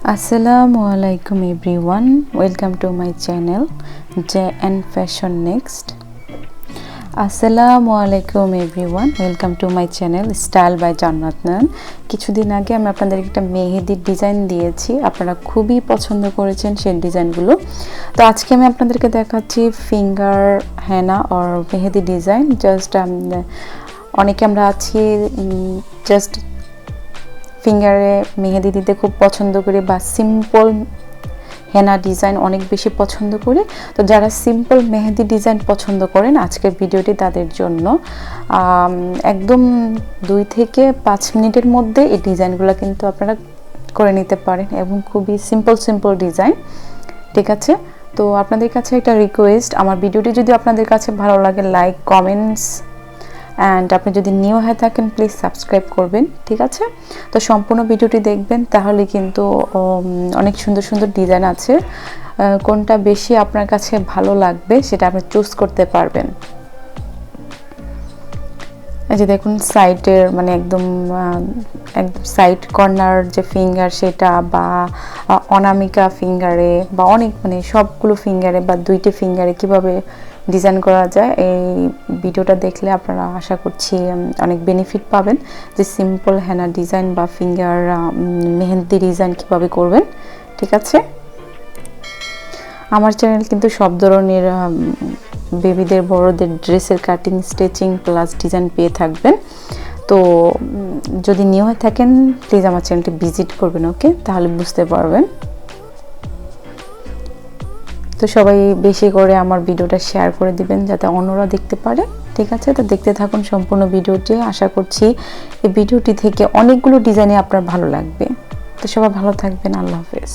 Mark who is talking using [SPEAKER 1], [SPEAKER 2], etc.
[SPEAKER 1] Assalamu alaikum everyone, welcome to my channel J and Fashion Next. Assalamu alaikum everyone, welcome to my channel Style by Jannatnan. কিছুদিন আগে আমি আপনাদের একটা মেহেদির design দিয়েছি, আপনারা খুবই পছন্দ করেছেন সেই ডিজাইনগুলো। তো আজকে আমি আপনাদেরকে দেখাচ্ছি ফিঙ্গার হেনা আর মেহেদি ডিজাইন। জাস্ট অনেকে আমরা আছি জাস্ট ফিঙ্গারে মেহেদি দিতে খুব পছন্দ করি বা সিম্পল হেনা ডিজাইন অনেক বেশি পছন্দ করি। তো যারা সিম্পল মেহেদি ডিজাইন পছন্দ করেন আজকের ভিডিওটি তাদের জন্য। একদম 2 থেকে 5 মিনিটের মধ্যে এই ডিজাইনগুলো কিন্তু আপনারা করে নিতে পারেন এবং খুবই সিম্পল ডিজাইন, ঠিক আছে। তো আপনাদের কাছে একটা রিকোয়েস্ট, আমার ভিডিওটি যদি আপনাদের কাছে ভালো লাগে লাইক কমেন্টস অ্যান্ড আপনি যদি নিউ হয়ে থাকেন প্লিজ সাবস্ক্রাইব করবেন, ঠিক আছে। তো সম্পূর্ণ ভিডিওটি দেখবেন, তাহলে কিন্তু অনেক সুন্দর ডিজাইন আছে, কোনটা বেশি আপনার কাছে ভালো লাগবে সেটা আপনি চুজ করতে পারবেন। এই যে দেখুন সাইডের মানে একদম সাইড কর্নার যে ফিঙ্গার সেটা, বা অনামিকা ফিঙ্গারে বা অনেক মানে সবগুলো ফিঙ্গারে বা 2টি ফিঙ্গারে কিভাবে ডিজাইন করা যায়, এই ভিডিওটা দেখলে আপনারা আশা করছি অনেক বেনিফিট পাবেন যে সিম্পল হেনা ডিজাইন বা ফিঙ্গার মেহেন্দি ডিজাইন কিভাবে করবেন, ঠিক আছে। আমার চ্যানেল কিন্তু সব ধরনের বেবিদের বড়দের ড্রেসের কাটিং স্টিচিং প্লাস ডিজাইন পেয়ে থাকবেন। তো যদি নিউ হয়ে থাকেন প্লিজ আমার চ্যানেলটি ভিজিট করবেন, ওকে, তাহলে বুঝতে পারবেন। তো সবাই বেশি করে আমার ভিডিওটা শেয়ার করে দিবেন যাতে অন্যরা দেখতে পারে, ঠিক আছে। তো দেখতে থাকুন সম্পূর্ণ ভিডিওটি, আশা করছি এই ভিডিওটি থেকে অনেকগুলো ডিজাইনে আপনার ভালো লাগবে। তো সবাই ভালো থাকবেন, আল্লাহ হাফেজ।